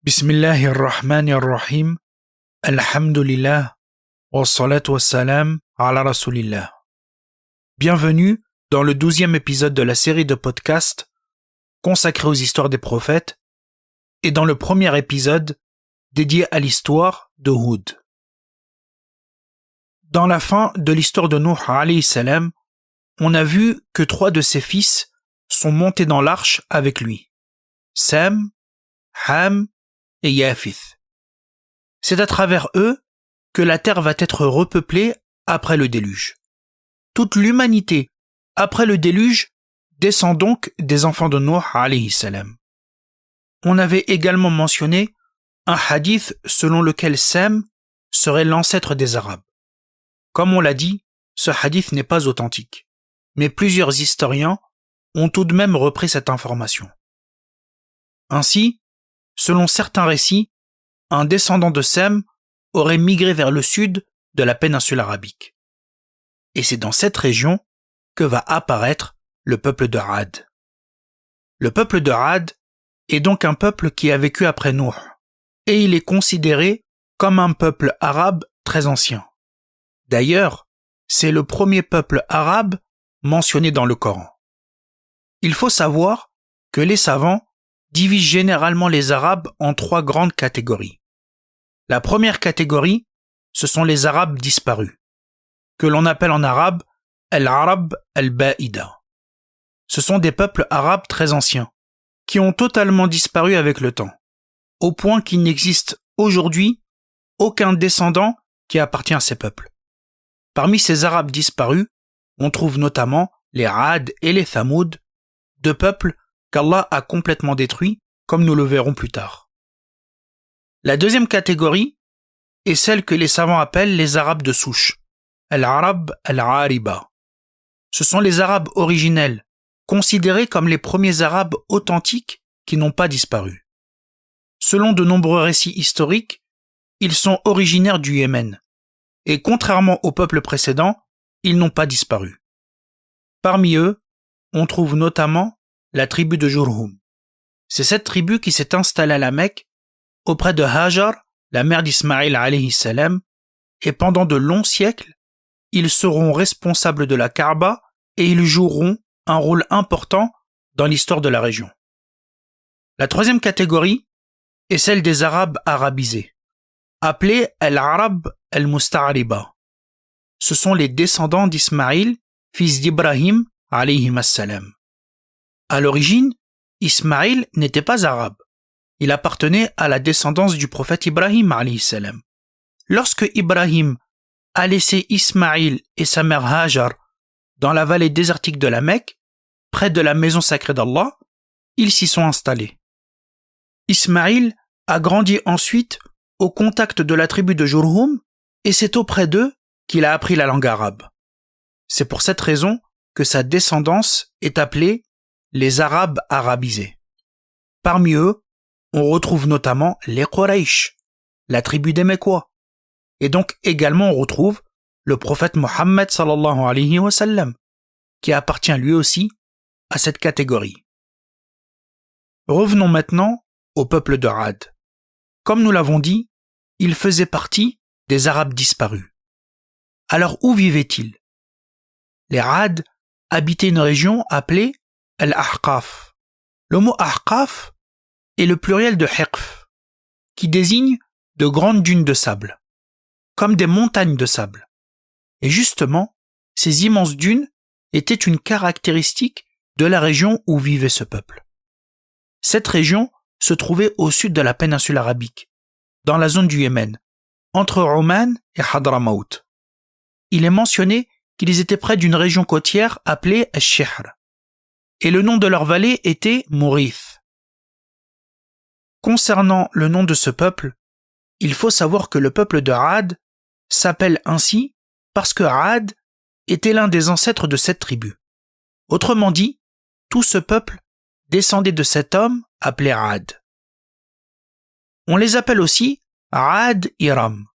Bismillahirrahmanirrahim. Alhamdulillah. Wassalatu wassalam ala rasulillah. Bienvenue dans le 12e épisode de la série de podcasts consacrée aux histoires des prophètes et dans le premier épisode dédié à l'histoire de Houd. Dans la fin de l'histoire de Nuh alayhi salam, on a vu que 3 de ses fils sont montés dans l'arche avec lui. Sam, Ham et Yafith. C'est à travers eux que la terre va être repeuplée après le déluge. Toute l'humanité après le déluge descend donc des enfants de Nuh alayhi salam. On avait également mentionné un hadith selon lequel Sam serait l'ancêtre des Arabes. Comme on l'a dit, ce hadith n'est pas authentique, mais plusieurs historiens ont tout de même repris cette information. Ainsi, selon certains récits, un descendant de Sem aurait migré vers le sud de la péninsule arabique. Et c'est dans cette région que va apparaître le peuple de Had. Le peuple de Had est donc un peuple qui a vécu après Nuh, et il est considéré comme un peuple arabe très ancien. D'ailleurs, c'est le premier peuple arabe mentionné dans le Coran. Il faut savoir que les savants divise généralement les Arabes en 3 grandes catégories. La première catégorie, ce sont les Arabes disparus, que l'on appelle en arabe Al-Arab al-Ba'ida. Ce sont des peuples arabes très anciens, qui ont totalement disparu avec le temps, au point qu'il n'existe aujourd'hui aucun descendant qui appartient à ces peuples. Parmi ces Arabes disparus, on trouve notamment les Ad et les Thamoud, 2 peuples qu'Allah a complètement détruit, comme nous le verrons plus tard. La deuxième catégorie est celle que les savants appellent les Arabes de souche, Al-Arab al-Ariba. Ce sont les Arabes originels, considérés comme les premiers Arabes authentiques qui n'ont pas disparu. Selon de nombreux récits historiques, ils sont originaires du Yémen, et contrairement aux peuples précédents, ils n'ont pas disparu. Parmi eux, on trouve notamment la tribu de Jurhum. C'est cette tribu qui s'est installée à la Mecque auprès de Hajar, la mère d'Ismaïl alayhi salam, et pendant de longs siècles, ils seront responsables de la Kaaba et ils joueront un rôle important dans l'histoire de la région. La troisième catégorie est celle des Arabes arabisés, appelés Al-Arab al-Musta'ariba. Ce sont les descendants d'Ismaïl, fils d'Ibrahim alayhi salam. À l'origine, Ismaïl n'était pas arabe. Il appartenait à la descendance du prophète Ibrahim alayhi salam. Lorsque Ibrahim a laissé Ismaïl et sa mère Hajar dans la vallée désertique de la Mecque, près de la maison sacrée d'Allah, ils s'y sont installés. Ismaïl a grandi ensuite au contact de la tribu de Jurhum et c'est auprès d'eux qu'il a appris la langue arabe. C'est pour cette raison que sa descendance est appelée les Arabes arabisés. Parmi eux, on retrouve notamment les Quraysh, la tribu des Mécois. Et donc également on retrouve le prophète Mohammed sallallahu alayhi wa sallam, qui appartient lui aussi à cette catégorie. Revenons maintenant au peuple de Had. Comme nous l'avons dit, il faisait partie des Arabes disparus. Alors où vivaient-ils? Les Had habitaient une région appelée Al-Ahqaf. Le mot Ahqaf est le pluriel de Hiqf, qui désigne de grandes dunes de sable, comme des montagnes de sable. Et justement, ces immenses dunes étaient une caractéristique de la région où vivait ce peuple. Cette région se trouvait au sud de la péninsule arabique, dans la zone du Yémen, entre Oman et Hadramaut. Il est mentionné qu'ils étaient près d'une région côtière appelée Al-Shihr. Et le nom de leur vallée était Mourith. Concernant le nom de ce peuple, il faut savoir que le peuple de Had s'appelle ainsi parce que Had était l'un des ancêtres de cette tribu. Autrement dit, tout ce peuple descendait de cet homme appelé Had. On les appelle aussi Had Iram.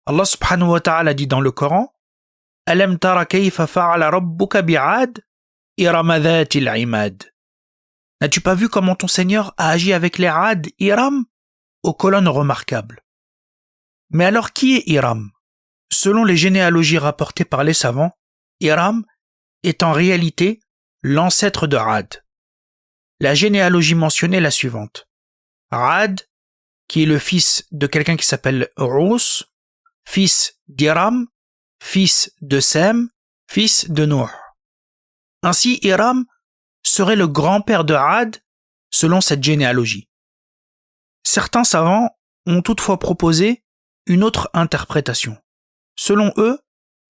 Allah subhanahu wa ta'ala dit dans le Coran: Alam tara kayfa fa'ala rabbuka bi'ad Irama dhatil imad. N'as-tu pas vu comment ton Seigneur a agi avec les Had Iram, aux colonnes remarquables. Mais alors qui est Hiram? Selon les généalogies rapportées par les savants, Hiram est en réalité l'ancêtre de Ad. La généalogie mentionnée est la suivante. Ad, qui est le fils de quelqu'un qui s'appelle Rous, fils d'Hiram, fils de Sem, fils de Nuh. Ainsi, Hiram serait le grand-père de Ad selon cette généalogie. Certains savants ont toutefois proposé une autre interprétation. Selon eux,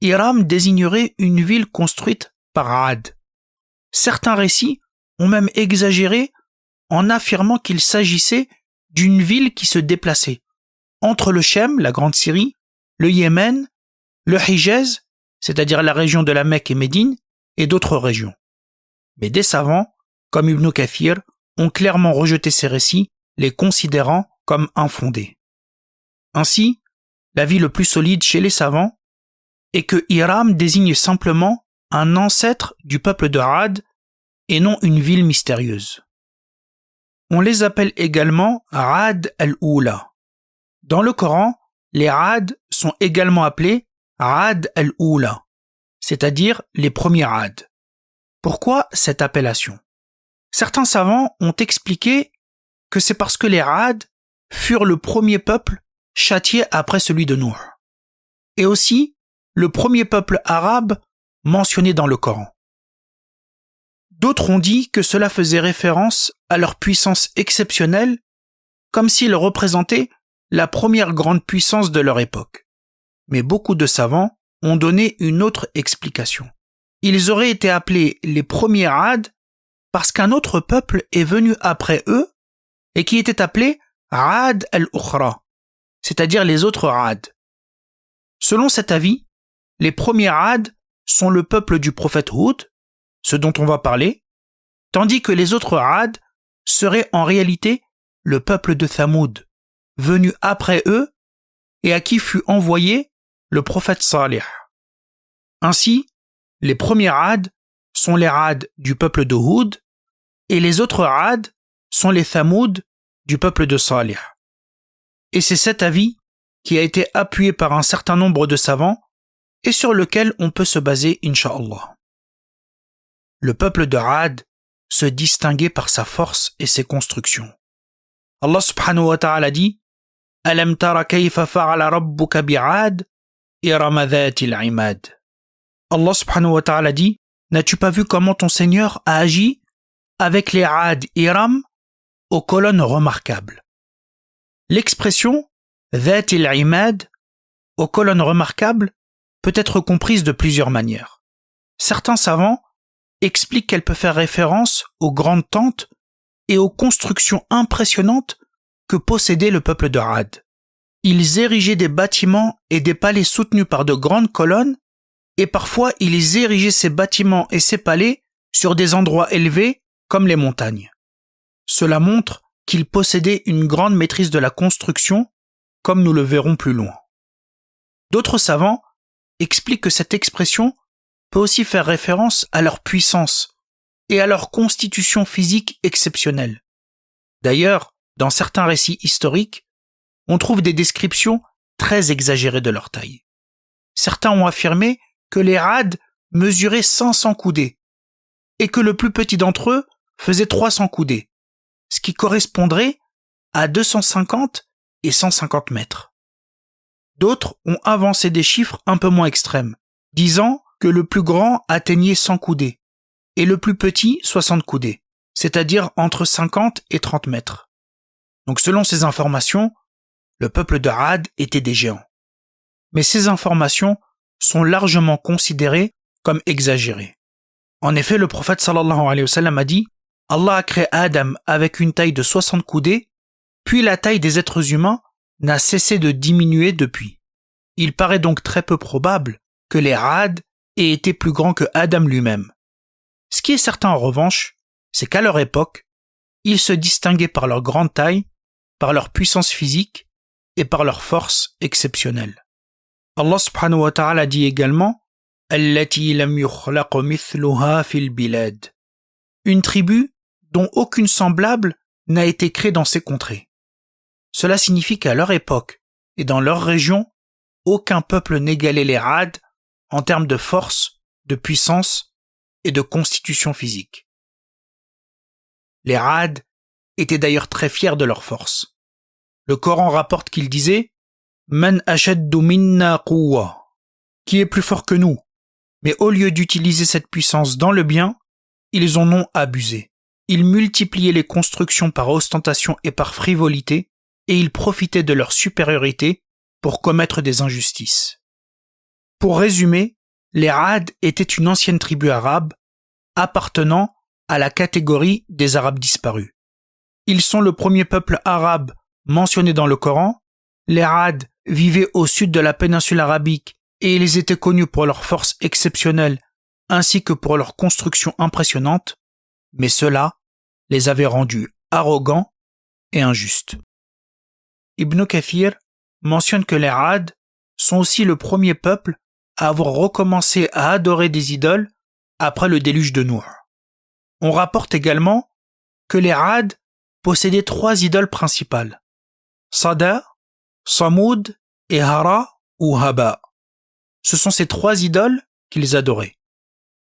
Hiram désignerait une ville construite par Ad. Certains récits ont même exagéré en affirmant qu'il s'agissait d'une ville qui se déplaçait entre le Chem, la Grande Syrie, le Yémen, le Hijaz, c'est-à-dire la région de la Mecque et Médine, et d'autres régions. Mais des savants, comme Ibn Kathir, ont clairement rejeté ces récits, les considérant comme infondés. Ainsi, l'avis le plus solide chez les savants est que Hiram désigne simplement un ancêtre du peuple de Ad et non une ville mystérieuse. On les appelle également Ad al-Oula. Dans le Coran, les Ad sont également appelés Ad al-Oula, c'est-à-dire les premiers Ad. Pourquoi cette appellation? Certains savants ont expliqué que c'est parce que les Ad furent le premier peuple châtié après celui de Nuh, et aussi le premier peuple arabe mentionné dans le Coran. D'autres ont dit que cela faisait référence à leur puissance exceptionnelle, comme s'ils représentaient la première grande puissance de leur époque. Mais beaucoup de savants ont donné une autre explication. Ils auraient été appelés les premiers Ad parce qu'un autre peuple est venu après eux et qui était appelé Ad al-Ukhra, c'est-à-dire les autres Ad. Selon cet avis, les premiers Ad sont le peuple du prophète Hud, ce dont on va parler, tandis que les autres Ad seraient en réalité le peuple de Thamoud, venu après eux et à qui fut envoyé le prophète Salih. Ainsi, les premiers Ad sont les Ad du peuple de Hud et les autres Ad sont les Thamoud du peuple de Salih. Et c'est cet avis qui a été appuyé par un certain nombre de savants et sur lequel on peut se baser, incha'Allah. Le peuple de Ad se distinguait par sa force et ses constructions. Allah subhanahu wa ta'ala dit « Alam tara kayfa fa'ala rabbuka bi'ad irama dhatil imad » Allah subhanahu wa ta'ala dit « N'as-tu pas vu comment ton Seigneur a agi avec les Ad Iram aux colonnes remarquables » L'expression « dhatil imad » aux colonnes remarquables peut être comprise de plusieurs manières. Certains savants expliquent qu'elle peut faire référence aux grandes tentes et aux constructions impressionnantes que possédait le peuple de Ad. Ils érigeaient des bâtiments et des palais soutenus par de grandes colonnes, et parfois ils érigeaient ces bâtiments et ces palais sur des endroits élevés comme les montagnes. Cela montre qu'ils possédaient une grande maîtrise de la construction, comme nous le verrons plus loin. D'autres savants expliquent que cette expression peut aussi faire référence à leur puissance et à leur constitution physique exceptionnelle. D'ailleurs, dans certains récits historiques, on trouve des descriptions très exagérées de leur taille. Certains ont affirmé que les Ad mesuraient 500 coudées et que le plus petit d'entre eux faisait 300 coudées, ce qui correspondrait à 250 et 150 mètres. D'autres ont avancé des chiffres un peu moins extrêmes, disant que le plus grand atteignait 100 coudées et le plus petit 60 coudées, c'est-à-dire entre 50 et 30 mètres. Donc selon ces informations, le peuple de Ad était des géants. Mais ces informations sont largement considérées comme exagérées. En effet, le prophète sallallahu alayhi wa sallam a dit « Allah a créé Adam avec une taille de 60 coudées, puis la taille des êtres humains n'a cessé de diminuer depuis. Il paraît donc très peu probable que les Ad aient été plus grands que Adam lui-même. Ce qui est certain en revanche, c'est qu'à leur époque, ils se distinguaient par leur grande taille, par leur puissance physique et par leur force exceptionnelle. Allah subhanahu wa ta'ala dit également « Allati lam yukhlaq mithluha fil bilad » une tribu dont aucune semblable n'a été créée dans ces contrées. Cela signifie qu'à leur époque et dans leur région, aucun peuple n'égalait les Ad en termes de force, de puissance et de constitution physique. Les Ad étaient d'ailleurs très fiers de leur force. Le Coran rapporte qu'ils disaient « Man ashaddu minna quwwa » qui est plus fort que nous. Mais au lieu d'utiliser cette puissance dans le bien, ils en ont abusé. Ils multipliaient les constructions par ostentation et par frivolité, et ils profitaient de leur supériorité pour commettre des injustices. Pour résumer, les Ad étaient une ancienne tribu arabe appartenant à la catégorie des Arabes disparus. Ils sont le premier peuple arabe mentionné dans le Coran. Les Ad vivaient au sud de la péninsule arabique et ils étaient connus pour leur force exceptionnelle ainsi que pour leur construction impressionnante, mais cela les avait rendus arrogants et injustes. Ibn Kathir mentionne que les Ad sont aussi le premier peuple à avoir recommencé à adorer des idoles après le déluge de Nuh. On rapporte également que les Ad possédaient 3 idoles principales, Sada, Samoud et Hara ou Haba. Ce sont ces 3 idoles qu'ils adoraient.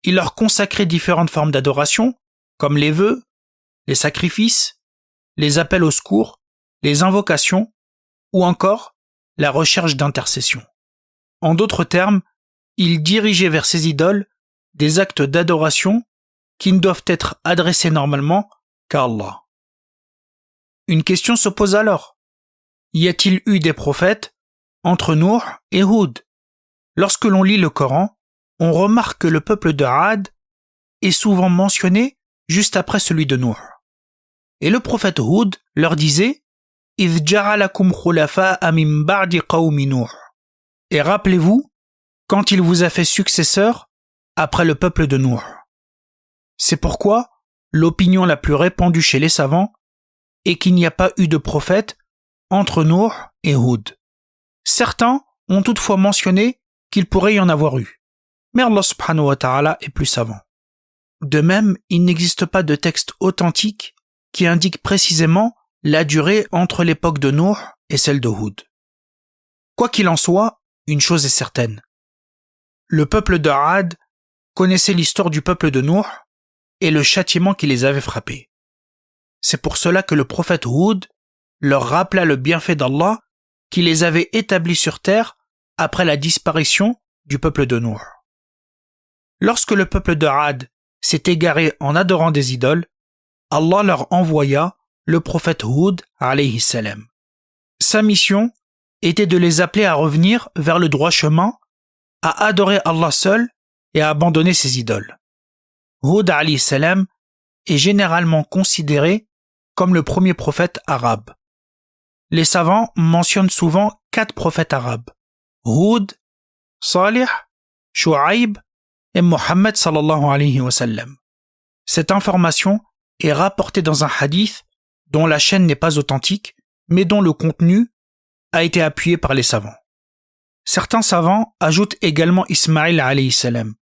Ils leur consacraient différentes formes d'adoration, comme les vœux, les sacrifices, les appels au secours, les invocations ou encore la recherche d'intercession. En d'autres termes, ils dirigeaient vers ces idoles des actes d'adoration qui ne doivent être adressés normalement qu'à Allah. Une question se pose alors. Y a-t-il eu des prophètes entre Nuh et Hud? Lorsque l'on lit le Coran, on remarque que le peuple de Ad est souvent mentionné juste après celui de Nuh. Et le prophète Hud leur disait « إِذْ جَعَلَكُمْ خُلَفَاءَ مِنْ بَعْدِ قَوْمِ نُوحٍ » Et rappelez-vous, quand il vous a fait successeur après le peuple de Nuh. C'est pourquoi l'opinion la plus répandue chez les savants est qu'il n'y a pas eu de prophète entre Nuh et Hud. Certains ont toutefois mentionné qu'il pourrait y en avoir eu, mais Allah subhanahu wa ta'ala est plus savant. De même, il n'existe pas de texte authentique qui indique précisément la durée entre l'époque de Nuh et celle de Hud. Quoi qu'il en soit, une chose est certaine. Le peuple de Ad connaissait l'histoire du peuple de Nuh et le châtiment qui les avait frappés. C'est pour cela que le prophète Hud leur rappela le bienfait d'Allah qui les avait établis sur terre après la disparition du peuple de Nuh. Lorsque le peuple de Ad s'est égaré en adorant des idoles, Allah leur envoya le prophète Hud alayhi salam. Sa mission était de les appeler à revenir vers le droit chemin, à adorer Allah seul et à abandonner ses idoles. Hud alayhi salam est généralement considéré comme le premier prophète arabe. Les savants mentionnent souvent 4 prophètes arabes: Hud, Salih, Shu'aib et Mohammed sallallahu alayhi wa sallam. Cette information est rapportée dans un hadith dont la chaîne n'est pas authentique, mais dont le contenu a été appuyé par les savants. Certains savants ajoutent également Ismaïl alayhi salam,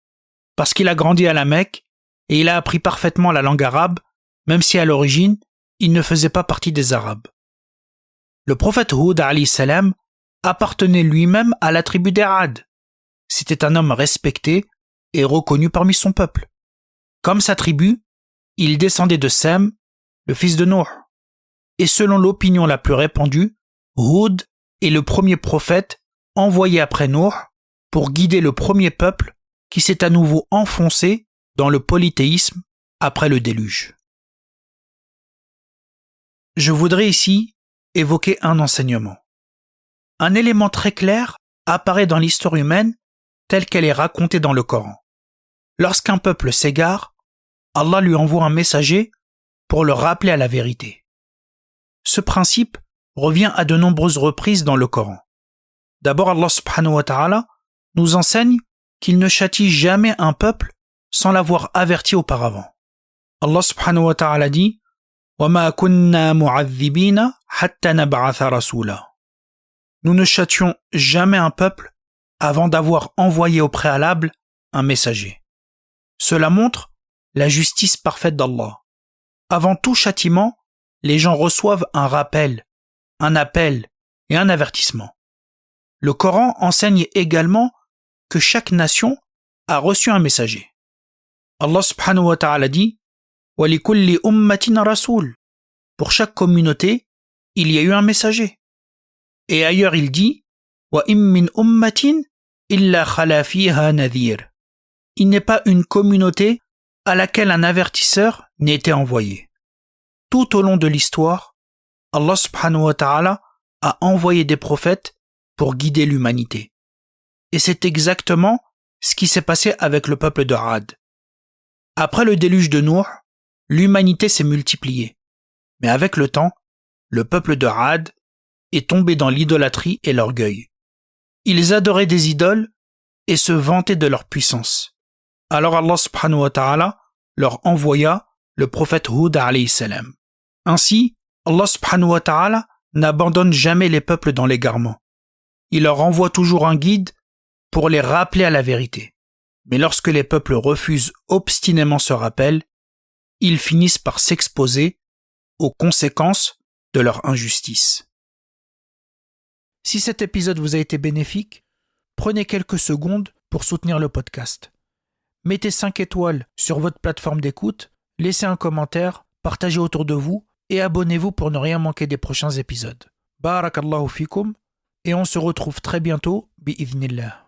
parce qu'il a grandi à la Mecque et il a appris parfaitement la langue arabe, même si à l'origine, il ne faisait pas partie des Arabes. Le prophète Hud alayhi salam appartenait lui-même à la tribu des Ad. C'était un homme respecté et reconnu parmi son peuple. Comme sa tribu, il descendait de Sem, le fils de Nuh. Et selon l'opinion la plus répandue, Hud est le premier prophète envoyé après Nuh pour guider le premier peuple qui s'est à nouveau enfoncé dans le polythéisme après le déluge. Je voudrais ici évoquer un enseignement. Un élément très clair apparaît dans l'histoire humaine telle qu'elle est racontée dans le Coran. Lorsqu'un peuple s'égare, Allah lui envoie un messager pour le rappeler à la vérité. Ce principe revient à de nombreuses reprises dans le Coran. D'abord, Allah subhanahu wa ta'ala nous enseigne qu'il ne châtie jamais un peuple sans l'avoir averti auparavant. Allah subhanahu wa ta'ala dit وَمَا كُنَّا مُعَذِّبِينَ حَتَّى نَبْعَثَ رَسُولًا. Nous ne châtions jamais un peuple avant d'avoir envoyé au préalable un messager. Cela montre la justice parfaite d'Allah. Avant tout châtiment, les gens reçoivent un rappel un appel et un avertissement. Le Coran enseigne également que chaque nation a reçu un messager. Allah subhanahu wa ta'ala dit « Wa likulli ummatin rasoul » Pour chaque communauté, il y a eu un messager. Et ailleurs il dit « Wa im min ummatin illa khala fiha nadhir » Il n'est pas une communauté à laquelle un avertisseur n'ait été envoyé. Tout au long de l'histoire, Allah subhanahu wa ta'ala a envoyé des prophètes pour guider l'humanité. Et c'est exactement ce qui s'est passé avec le peuple de Ad. Après le déluge de Nuh, l'humanité s'est multipliée. Mais avec le temps, le peuple de Ad est tombé dans l'idolâtrie et l'orgueil. Ils adoraient des idoles et se vantaient de leur puissance. Alors Allah subhanahu wa ta'ala leur envoya le prophète Hud alayhi salam. Ainsi, Allah subhanahu wa ta'ala n'abandonne jamais les peuples dans l'égarement. Il leur envoie toujours un guide pour les rappeler à la vérité. Mais lorsque les peuples refusent obstinément ce rappel, ils finissent par s'exposer aux conséquences de leur injustice. Si cet épisode vous a été bénéfique, prenez quelques secondes pour soutenir le podcast. Mettez 5 étoiles sur votre plateforme d'écoute, laissez un commentaire, partagez autour de vous et abonnez-vous pour ne rien manquer des prochains épisodes. Barakallahu fikum et on se retrouve très bientôt, bi'idhnillah.